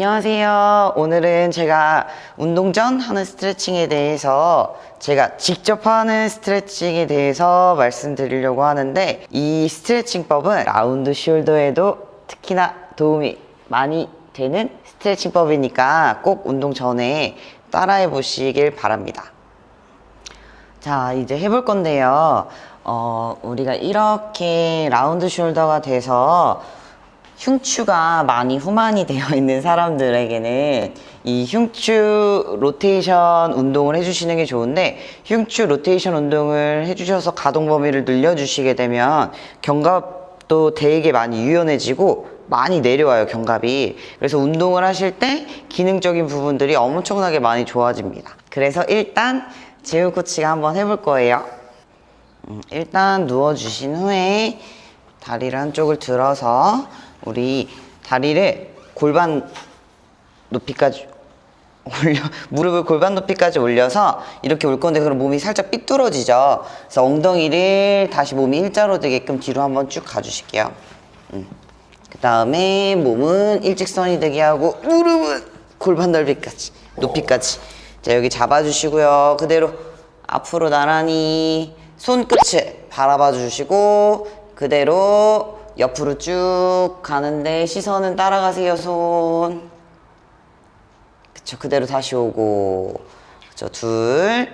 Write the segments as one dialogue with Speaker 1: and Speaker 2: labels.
Speaker 1: 안녕하세요. 오늘은 제가 운동 전 하는 스트레칭에 대해서 제가 직접 하는 스트레칭에 대해서 말씀드리려고 하는데, 이 스트레칭법은 라운드 숄더에도 특히나 도움이 많이 되는 스트레칭법이니까 꼭 운동 전에 따라해 보시길 바랍니다. 자, 이제 해볼 건데요. 우리가 이렇게 라운드 숄더가 돼서 흉추가 많이 후만이 되어 있는 사람들에게는 이 흉추 로테이션 운동을 해주시는 게 좋은데, 흉추 로테이션 운동을 해주셔서 가동 범위를 늘려주시게 되면 견갑도 되게 많이 유연해지고 많이 내려와요, 견갑이. 그래서 운동을 하실 때 기능적인 부분들이 엄청나게 많이 좋아집니다. 그래서 일단 재우 코치가 한번 해볼 거예요. 일단 누워주신 후에 다리를 한쪽을 들어서 우리 다리를 골반 높이까지 무릎을 골반 높이까지 올려서 이렇게 올 건데, 그럼 몸이 살짝 삐뚤어지죠. 그래서 엉덩이를 다시 몸이 일자로 되게끔 뒤로 한번 쭉 가주실게요. 그 다음에 몸은 일직선이 되게 하고 무릎은 골반 높이까지. 자, 여기 잡아주시고요. 그대로 앞으로 나란히 손끝을 바라봐 주시고 그대로 옆으로 쭉 가는데 시선은 따라가세요. 손. 그쵸. 그대로 다시 오고. 그쵸. 둘.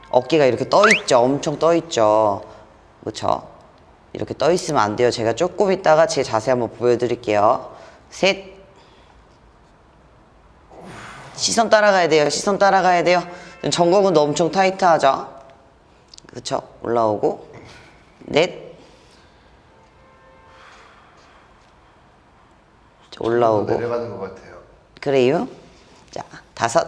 Speaker 1: 어깨가 이렇게 떠 있죠. 엄청 떠 있죠. 그쵸. 이렇게 떠 있으면 안 돼요. 제가 조금 있다가 제 자세 한번 보여드릴게요. 셋. 시선 따라가야 돼요. 시선 따라가야 돼요. 정거근도 엄청 타이트하죠. 그쵸. 올라오고. 넷. 올라오고.
Speaker 2: 내려가는 것 같아요.
Speaker 1: 그래요. 자, 다섯.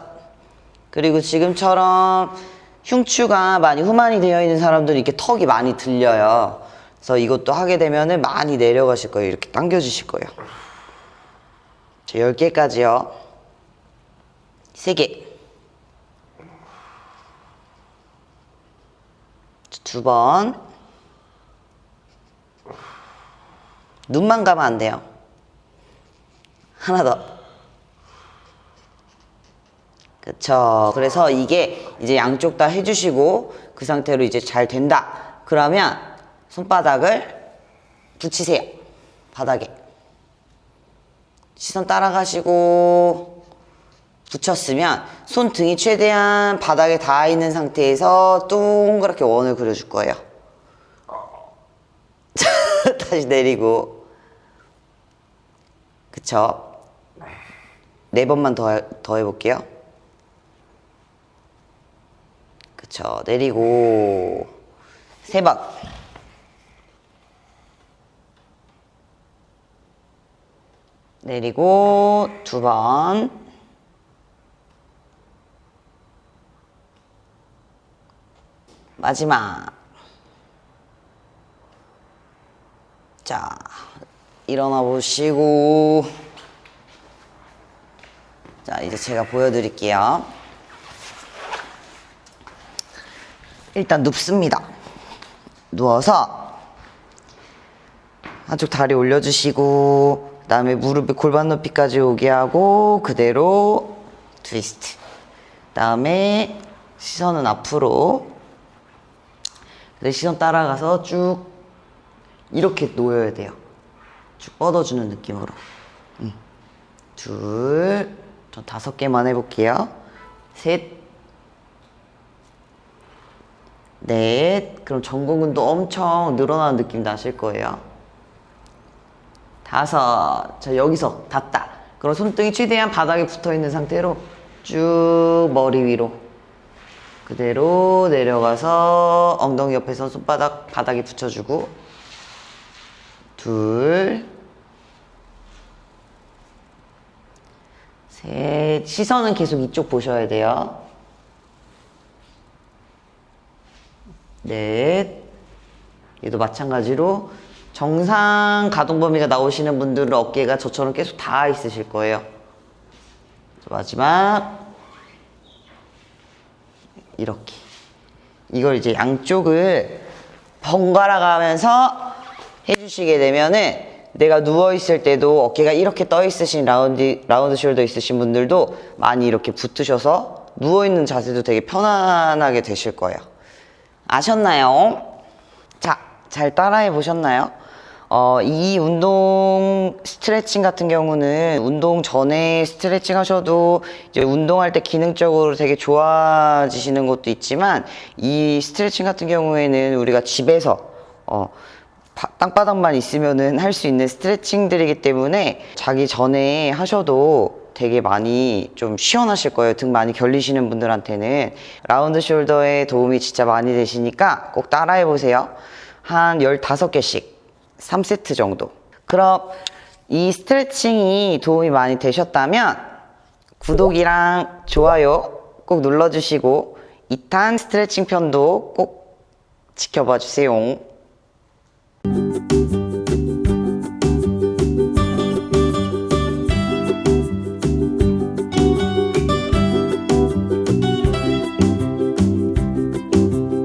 Speaker 1: 그리고 지금처럼 흉추가 많이 후만이 되어 있는 사람들은 이렇게 턱이 많이 들려요. 그래서 이것도 하게 되면은 많이 내려가실 거예요. 이렇게 당겨주실 거예요. 자, 10개까지요. 3개. 2번. 눈만 감으면 안 돼요. 하나 더. 그쵸. 그래서 이게 이제 양쪽 다 해주시고 그 상태로 이제 잘 된다. 그러면 손바닥을 붙이세요. 바닥에. 시선 따라가시고 붙였으면 손등이 최대한 바닥에 닿아 있는 상태에서 동그랗게 원을 그려줄 거예요. 다시 내리고. 그쵸. 4번만 더 해볼게요. 그쵸. 내리고 3번. 내리고 2번. 마지막. 자, 일어나 보시고. 자, 이제 제가 보여드릴게요. 일단 눕습니다. 누워서 한쪽 다리 올려주시고, 그 다음에 무릎이 골반 높이까지 오게 하고 그대로 트위스트. 그 다음에 시선은 앞으로. 시선 따라가서 쭉 이렇게 놓여야 돼요. 쭉 뻗어주는 느낌으로. 둘. 전 5개만 해볼게요. 셋. 넷. 그럼 전공근도 엄청 늘어나는 느낌 나실 거예요. 5. 자, 여기서 닿다. 그럼 손등이 최대한 바닥에 붙어 있는 상태로 쭉 머리 위로 그대로 내려가서 엉덩이 옆에서 손바닥 바닥에 붙여주고. 둘. 셋. 시선은 계속 이쪽 보셔야 돼요. 넷. 얘도 마찬가지로 정상 가동 범위가 나오시는 분들은 어깨가 저처럼 계속 닿아 있으실 거예요. 마지막. 이렇게. 이걸 이제 양쪽을 번갈아 가면서 해주시게 되면은 내가 누워있을 때도 어깨가 이렇게 떠 있으신 라운드 숄더 있으신 분들도 많이 이렇게 붙으셔서 누워있는 자세도 되게 편안하게 되실 거예요. 아셨나요? 자, 잘 따라해 보셨나요? 이 운동 스트레칭 같은 경우는 운동 전에 스트레칭 하셔도 이제 운동할 때 기능적으로 되게 좋아지시는 것도 있지만 이 스트레칭 같은 경우에는 우리가 집에서 땅바닥만 있으면은 할 수 있는 스트레칭들이기 때문에 자기 전에 하셔도 되게 많이 좀 시원하실 거예요. 등 많이 결리시는 분들한테는 라운드 숄더에 도움이 진짜 많이 되시니까 꼭 따라해 보세요. 한 15개씩 3세트 정도. 그럼 이 스트레칭이 도움이 많이 되셨다면 구독이랑 좋아요 꼭 눌러주시고 2탄 스트레칭 편도 꼭 지켜봐 주세요.